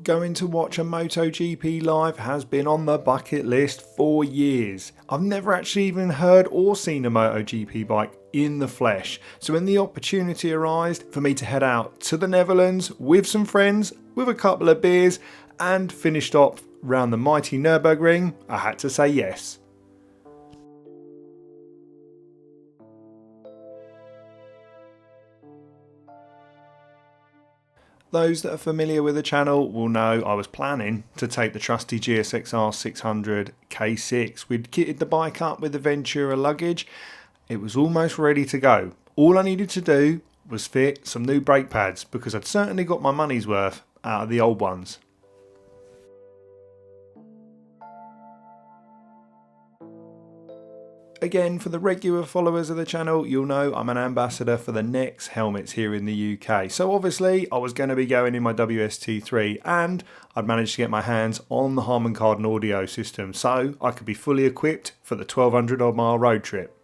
Going to watch a Moto GP live has been on the bucket list for years. I've never actually even heard or seen a Moto GP bike in the flesh. So when the opportunity arose for me to head out to the Netherlands with some friends, with a couple of beers, and finished off round the mighty Nurburgring, I had to say yes. Those that are familiar with the channel will know I was planning to take the trusty GSXR 600 K6. We'd kitted the bike up with the Ventura luggage. It was almost ready to go. All I needed to do was fit some new brake pads because I'd certainly got my money's worth out of the old ones. Again, for the regular followers of the channel, you'll know I'm an ambassador for the Nex helmets here in the UK. So obviously I was going to be going in my WST3 and I'd managed to get my hands on the Harman Kardon audio system so I could be fully equipped for the 1200 odd mile road trip.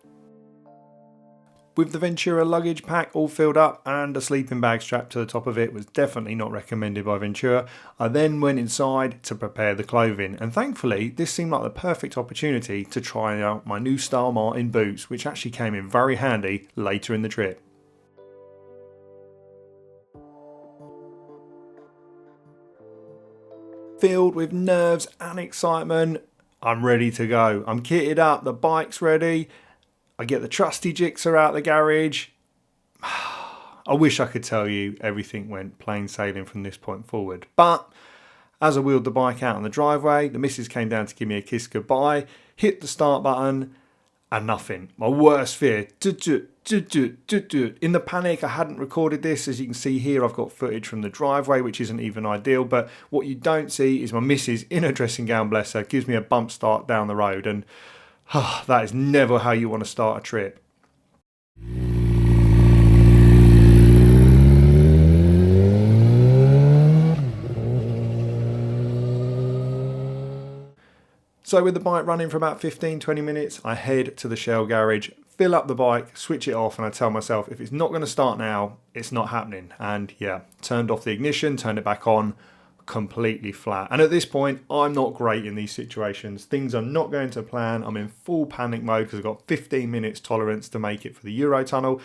With the Ventura luggage pack all filled up and a sleeping bag strapped to the top of it was definitely not recommended by Ventura, I then went inside to prepare the clothing, and thankfully this seemed like the perfect opportunity to try out my new Style Martin boots, which actually came in very handy later in the trip. Filled with nerves and excitement, I'm ready to go. I'm kitted up, the bike's ready. I get the trusty jigsaw out the garage. I wish I could tell you everything went plain sailing from this point forward. But as I wheeled the bike out on the driveway, the missus came down to give me a kiss goodbye, hit the start button, and nothing. My worst fear. In the panic, I hadn't recorded this. As you can see here, I've got footage from the driveway, which isn't even ideal. But what you don't see is my missus in her dressing gown, bless her, gives me a bump start down the road. And that is never how you want to start a trip. So with the bike running for about 15-20 minutes, I head to the Shell garage, fill up the bike, switch it off, and I tell myself if it's not going to start now, it's not happening. And yeah, turned off the ignition, turned it back on, completely flat. And at this point, I'm not great in these situations. Things are not going to plan. I'm in full panic mode because I've got 15 minutes tolerance to make it for the Eurotunnel.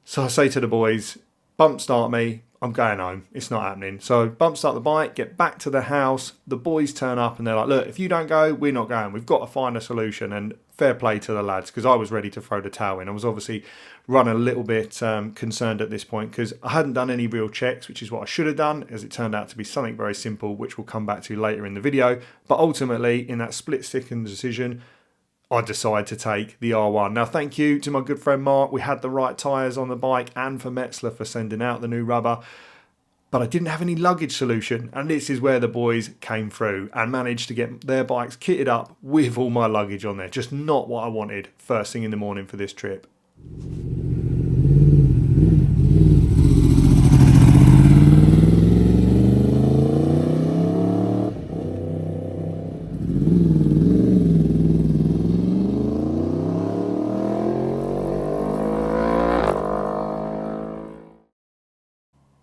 So I say to the boys, bump start me, I'm going home. It's not happening. So bump start the bike, get back to the house. The boys turn up and they're like, look, if you don't go, we're not going. We've got to find a solution. And fair play to the lads because I was ready to throw the towel in. I was obviously run a little bit concerned at this point because I hadn't done any real checks, which is what I should have done, as it turned out to be something very simple, which we'll come back to later in the video. But ultimately, in that split-second decision, I decided to take the R1. Now, thank you to my good friend Mark. We had the right tyres on the bike, and for Metzler for sending out the new rubber. But I didn't have any luggage solution, and this is where the boys came through and managed to get their bikes kitted up with all my luggage on there. Just not what I wanted first thing in the morning for this trip.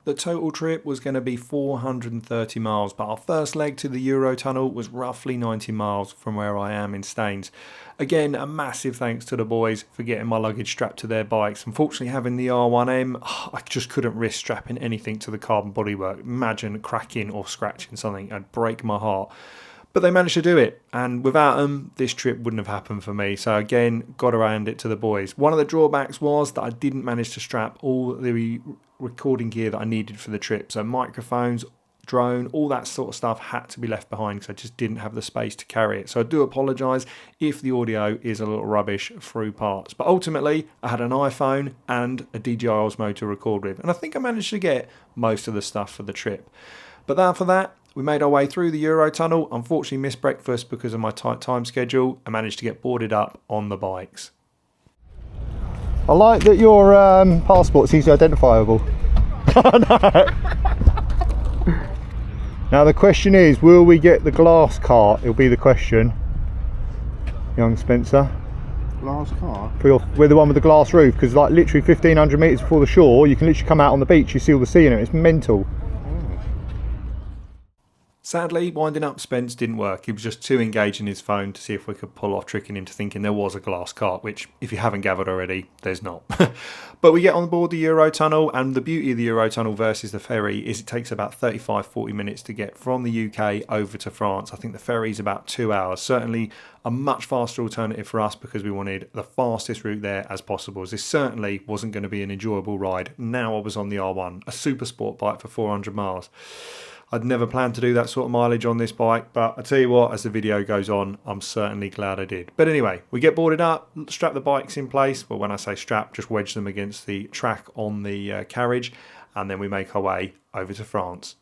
The total trip was going to be 430 miles, but our first leg to the Eurotunnel was roughly 90 miles from where I am in Staines. Again, a massive thanks to the boys for getting my luggage strapped to their bikes. Unfortunately, having the R1M, I just couldn't risk strapping anything to the carbon bodywork. Imagine cracking or scratching something, it'd break my heart. But they managed to do it, and without them, this trip wouldn't have happened for me. So again, got to hand it to the boys. One of the drawbacks was that I didn't manage to strap all the recording gear that I needed for the trip. So microphones, drone, all that sort of stuff had to be left behind because I just didn't have the space to carry it. So I do apologise if the audio is a little rubbish through parts. But ultimately, I had an iPhone and a DJI Osmo to record with, and I think I managed to get most of the stuff for the trip. But after that, we made our way through the Eurotunnel. Unfortunately missed breakfast because of my tight time schedule. I managed to get boarded up on the bikes. I like that your passport's easily identifiable. Now the question is, will we get the glass cart? It'll be the question, young Spencer. Glass cart? We're the one with the glass roof, because like literally 1500 metres before the shore, you can literally come out on the beach, you see all the sea in it. It's mental. Sadly, winding up Spence didn't work. He was just too engaged in his phone to see if we could pull off tricking him to thinking there was a glass cart, which, if you haven't gathered already, there's not. But we get on board the Eurotunnel, and the beauty of the Eurotunnel versus the ferry is it takes about 35-40 minutes to get from the UK over to France. I think the ferry's about 2 hours. Certainly a much faster alternative for us because we wanted the fastest route there as possible. As this certainly wasn't going to be an enjoyable ride. Now I was on the R1, a super sport bike for 400 miles. I'd never planned to do that sort of mileage on this bike, but I tell you what, as the video goes on, I'm certainly glad I did. But anyway, we get boarded up, strap the bikes in place. Well, when I say strap, just wedge them against the track on the carriage, and then we make our way over to France.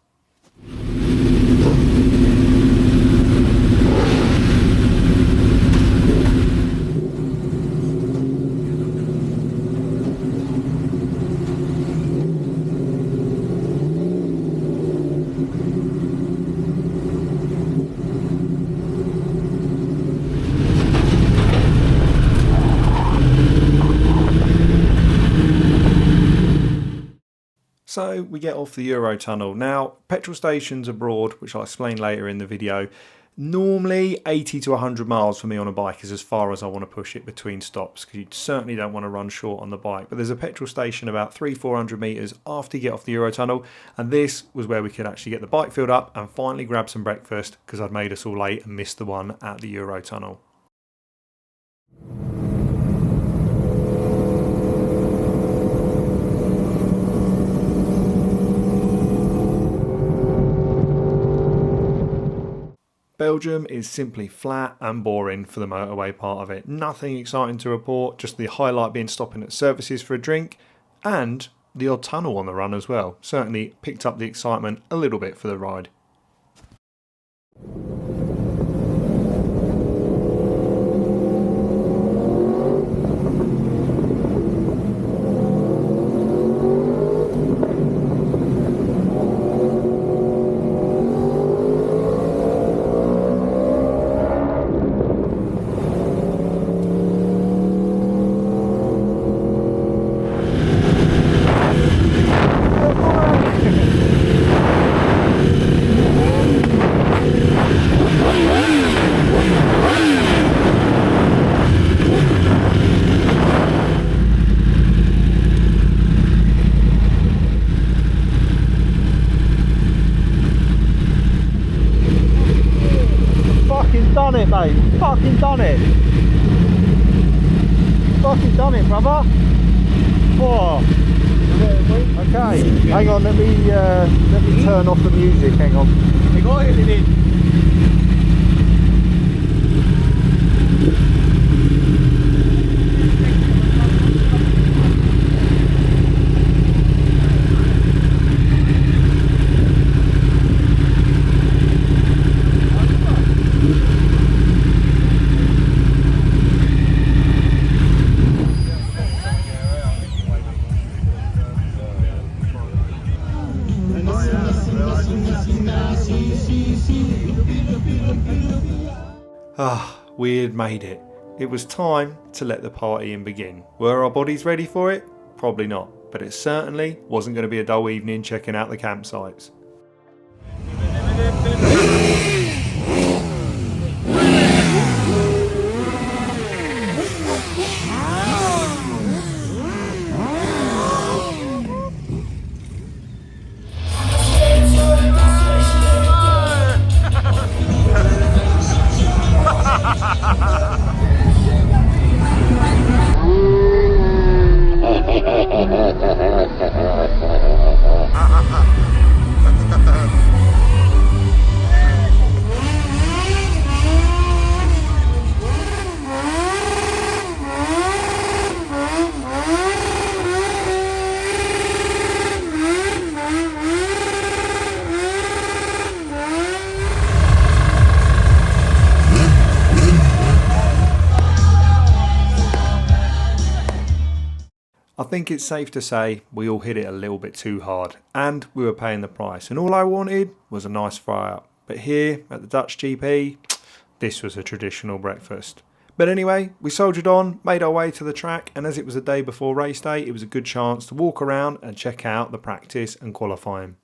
So we get off the Eurotunnel. Now, petrol stations abroad, which I'll explain later in the video, normally 80 to 100 miles for me on a bike is as far as I want to push it between stops, because you certainly don't want to run short on the bike. But there's a petrol station about 300-400 metres after you get off the Eurotunnel, and this was where we could actually get the bike filled up and finally grab some breakfast, because I'd made us all late and missed the one at the Eurotunnel. Belgium is simply flat and boring for the motorway part of it. Nothing exciting to report, just the highlight being stopping at services for a drink and the odd tunnel on the run as well. Certainly picked up the excitement a little bit for the ride. Done it, mate. Fucking done it. Fucking done it, brother. Whoa. Okay, hang on. Let me turn off the music. Hang on. We had made it. It was time to let the partying begin. Were our bodies ready for it? Probably not, but it certainly wasn't going to be a dull evening checking out the campsites. I think it's safe to say we all hit it a little bit too hard and we were paying the price, and all I wanted was a nice fry up. But here at the Dutch GP, this was a traditional breakfast. But anyway, we soldiered on, made our way to the track, and as it was a day before race day, it was a good chance to walk around and check out the practice and qualifying.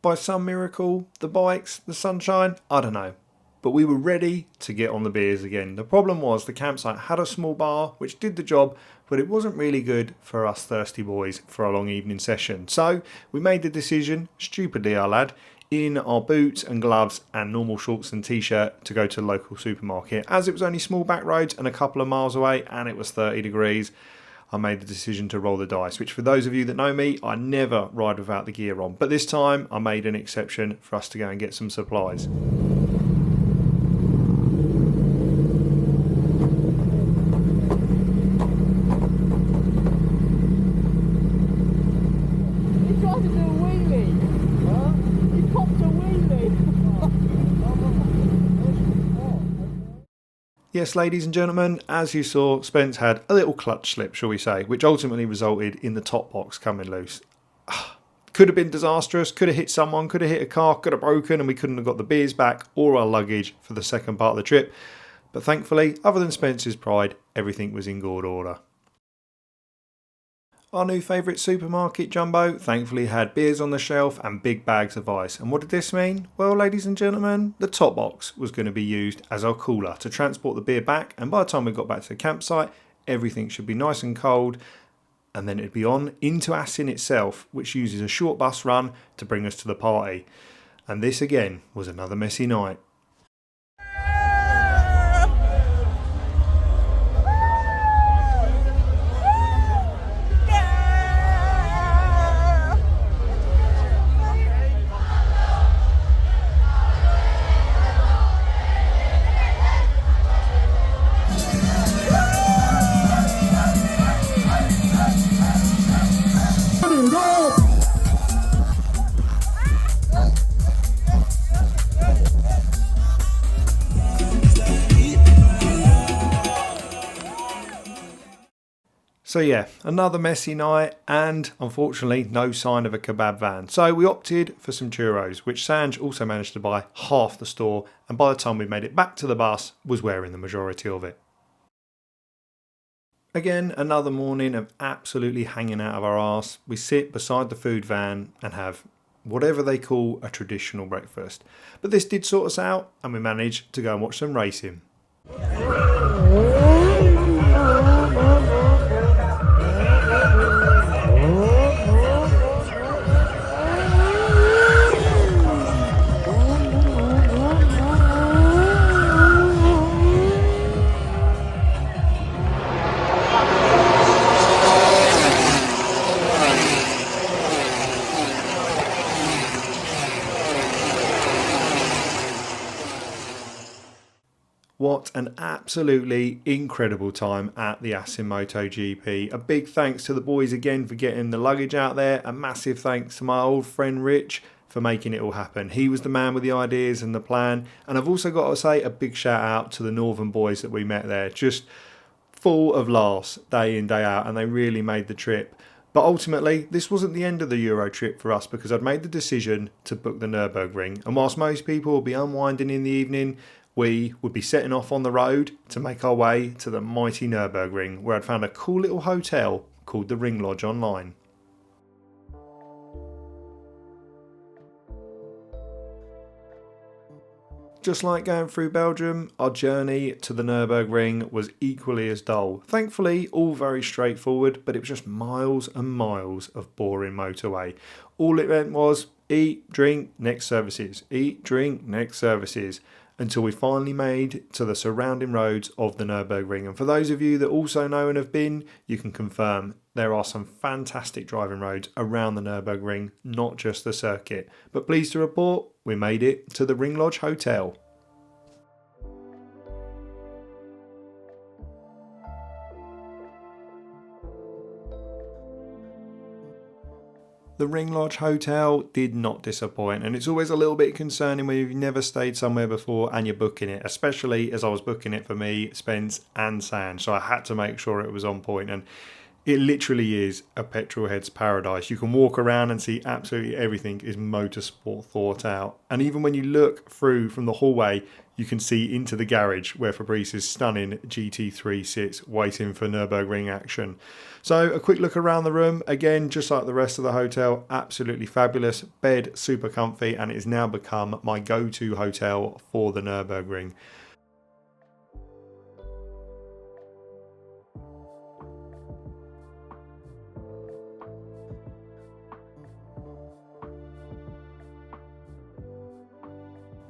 By some miracle, the bikes, the sunshine, I don't know. But we were ready to get on the beers again. The problem was the campsite had a small bar, which did the job, but it wasn't really good for us thirsty boys for a long evening session. So we made the decision, stupidly our lad, in our boots and gloves and normal shorts and t-shirt to go to the local supermarket. As it was only small back roads and a couple of miles away and it was 30 degrees, I made the decision to roll the dice, which for those of you that know me, I never ride without the gear on. But this time I made an exception for us to go and get some supplies. Yes, ladies and gentlemen, as you saw, Spence had a little clutch slip, shall we say, which ultimately resulted in the top box coming loose. Could have been disastrous, could have hit someone, could have hit a car, could have broken, and we couldn't have got the beers back or our luggage for the second part of the trip. But thankfully, other than Spence's pride, everything was in good order. Our new favourite supermarket, Jumbo, thankfully had beers on the shelf and big bags of ice. And what did this mean? Well, ladies and gentlemen, the top box was going to be used as our cooler to transport the beer back. And by the time we got back to the campsite, everything should be nice and cold. And then it'd be on into Assen itself, which uses a short bus run to bring us to the party. And this again was another messy night. So yeah, another messy night and unfortunately no sign of a kebab van. So we opted for some churros, which Sanj also managed to buy half the store, and by the time we made it back to the bus was wearing the majority of it. Again, another morning of absolutely hanging out of our arse. We sit beside the food van and have whatever they call a traditional breakfast. But this did sort us out and we managed to go and watch some racing. What an absolutely incredible time at the Assen Moto GP. A big thanks to the boys again for getting the luggage out there. A massive thanks to my old friend Rich for making it all happen. He was the man with the ideas and the plan. And I've also got to say a big shout out to the Northern boys that we met there. Just full of laughs day in, day out, and they really made the trip. But ultimately, this wasn't the end of the Euro trip for us because I'd made the decision to book the Nurburgring. And whilst most people will be unwinding in the evening, we would be setting off on the road to make our way to the mighty Nurburgring, where I'd found a cool little hotel called the Ring Lodge online. Just like going through Belgium, our journey to the Nurburgring was equally as dull. Thankfully, all very straightforward, but it was just miles and miles of boring motorway. All it meant was eat, drink, next services, eat, drink, next services, until we finally made to the surrounding roads of the Nurburgring. And for those of you that also know and have been, you can confirm there are some fantastic driving roads around the Nurburgring, not just the circuit. But pleased to report, we made it to the Ring Lodge Hotel. The Ring Lodge Hotel did not disappoint, and it's always a little bit concerning when you've never stayed somewhere before and you're booking it, especially as I was booking it for me, Spence and Sanj, so I had to make sure it was on point, and it literally is a petrol head's paradise. You can walk around and see absolutely everything is motorsport thought out, and even when you look through from the hallway, you can see into the garage where Fabrice's stunning GT3 sits, waiting for Nurburgring action. So a quick look around the room, again just like the rest of the hotel, absolutely fabulous, bed super comfy, and it has now become my go-to hotel for the Nurburgring.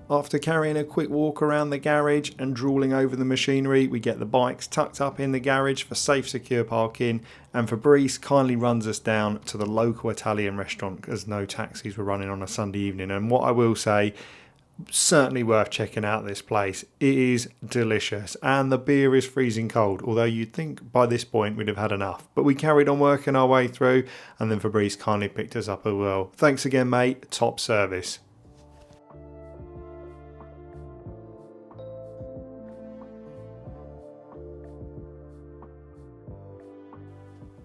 After carrying a quick walk around the garage and drooling over the machinery, we get the bikes tucked up in the garage for safe, secure parking, and Fabrice kindly runs us down to the local Italian restaurant as no taxis were running on a Sunday evening. And what I will say, certainly worth checking out this place. It is delicious and the beer is freezing cold, although you'd think by this point we'd have had enough. But we carried on working our way through, and then Fabrice kindly picked us up as well. Thanks again, mate. Top service.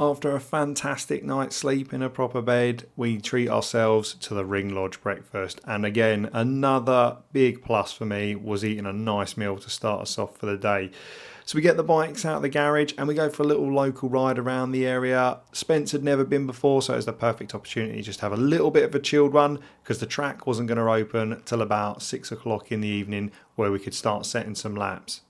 After a fantastic night's sleep in a proper bed, we treat ourselves to the Ring Lodge breakfast. And again, another big plus for me was eating a nice meal to start us off for the day. So we get the bikes out of the garage and we go for a little local ride around the area. Spence had never been before, so it was the perfect opportunity just to have a little bit of a chilled one, because the track wasn't going to open till about 6 o'clock in the evening, where we could start setting some laps.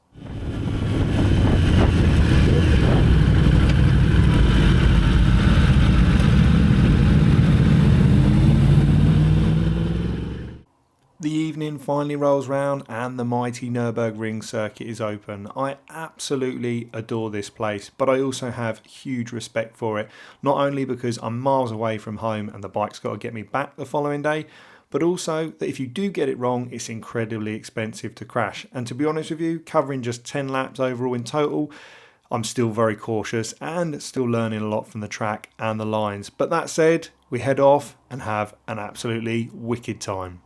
The evening finally rolls round and the mighty Nurburgring circuit is open. I absolutely adore this place, but I also have huge respect for it, not only because I'm miles away from home and the bike's got to get me back the following day, but also that if you do get it wrong, it's incredibly expensive to crash. And to be honest with you, covering just 10 laps overall in total, I'm still very cautious and still learning a lot from the track and the lines. But that said, we head off and have an absolutely wicked time.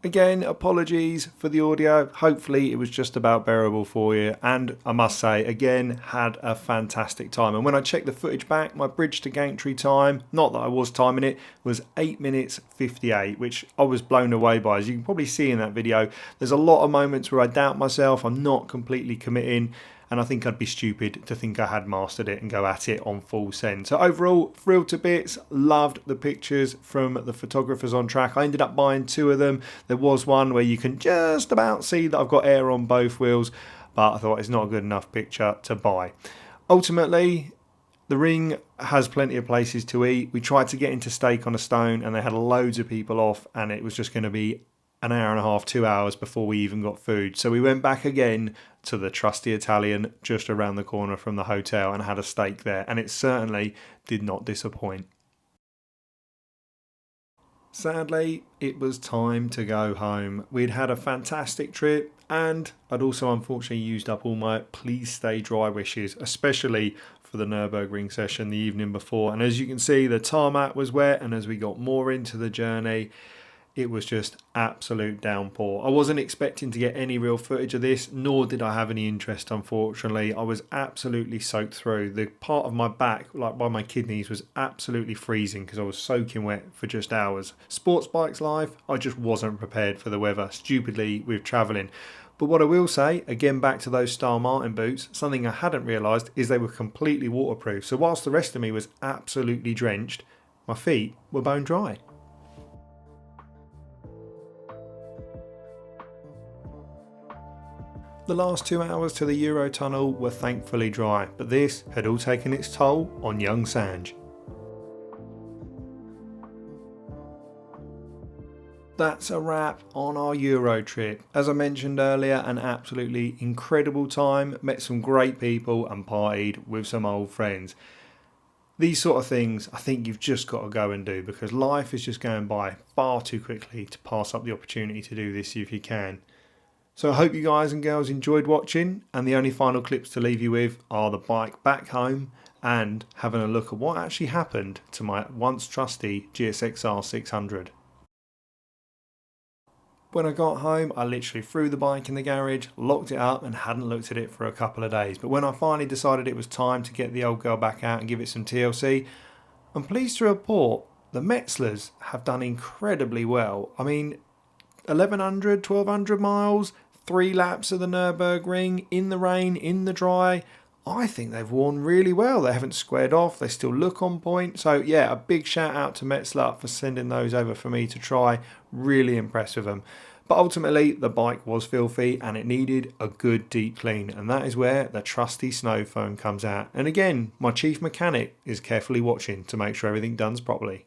Again, apologies for the audio. Hopefully it was just about bearable for you. And I must say, again, had a fantastic time. And when I checked the footage back, my bridge to gantry time, not that I was timing it, was 8 minutes 58, which I was blown away by. As you can probably see in that video, there's a lot of moments where I doubt myself. I'm not completely committing. And I think I'd be stupid to think I had mastered it and go at it on full send. So overall, thrilled to bits, loved the pictures from the photographers on track. I ended up buying 2 of them. There was one where you can just about see that I've got air on both wheels, but I thought it's not a good enough picture to buy. Ultimately, the ring has plenty of places to eat. We tried to get into Steak on a Stone and they had loads of people off, and it was just going to be an hour and a half, 2 hours before we even got food. So we went back again to the trusty Italian just around the corner from the hotel and had a steak there, and it certainly did not disappoint. Sadly, it was time to go home. We'd had a fantastic trip, and I'd also unfortunately used up all my please stay dry wishes, especially for the Nurburgring session the evening before. And as you can see, the tarmac was wet, and as we got more into the journey, it was just absolute downpour. I wasn't expecting to get any real footage of this, nor did I have any interest, unfortunately. I was absolutely soaked through. The part of my back, like by my kidneys, was absolutely freezing because I was soaking wet for just hours. Sports bikes life, I just wasn't prepared for the weather, stupidly with travelling. But what I will say, again back to those Star Martin boots, something I hadn't realised is they were completely waterproof. So whilst the rest of me was absolutely drenched, my feet were bone dry. The last 2 hours to the Eurotunnel were thankfully dry, but this had all taken its toll on young Sanj. That's a wrap on our Euro trip. As I mentioned earlier, an absolutely incredible time, met some great people and partied with some old friends. These sort of things I think you've just got to go and do, because life is just going by far too quickly to pass up the opportunity to do this if you can. So I hope you guys and girls enjoyed watching, and the only final clips to leave you with are the bike back home and having a look at what actually happened to my once trusty GSXR 600. When I got home, I literally threw the bike in the garage, locked it up and hadn't looked at it for a couple of days. But when I finally decided it was time to get the old girl back out and give it some TLC, I'm pleased to report the Metzlers have done incredibly well. I mean, 1100, 1200 miles, 3 laps of the Nurburgring, in the rain, in the dry. I think they've worn really well. They haven't squared off. They still look on point. So yeah, a big shout out to Metzler for sending those over for me to try. Really impressed with them. But ultimately, the bike was filthy and it needed a good deep clean. And that is where the trusty snow foam comes out. And again, my chief mechanic is carefully watching to make sure everything done's properly.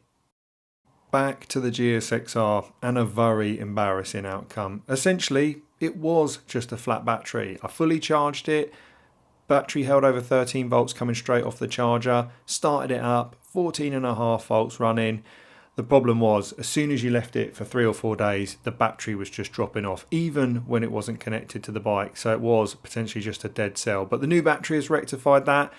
Back to the GSXR, and a very embarrassing outcome. Essentially, it was just a flat battery. I fully charged it. Battery held over 13 volts coming straight off the charger. Started it up, 14.5 volts running. The problem was, as soon as you left it for 3 or 4 days, the battery was just dropping off, even when it wasn't connected to the bike. So it was potentially just a dead cell. But the new battery has rectified that.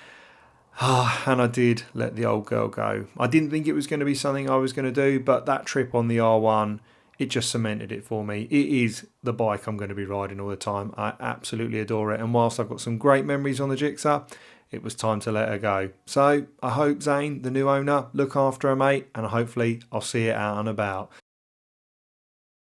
And I did let the old girl go. I didn't think it was going to be something I was going to do, but that trip on the R1, it just cemented it for me. It is the bike I'm going to be riding all the time. I absolutely adore it. And whilst I've got some great memories on the Gixxer, it was time to let her go. So I hope Zane, the new owner, look after her, mate, and hopefully I'll see it out and about.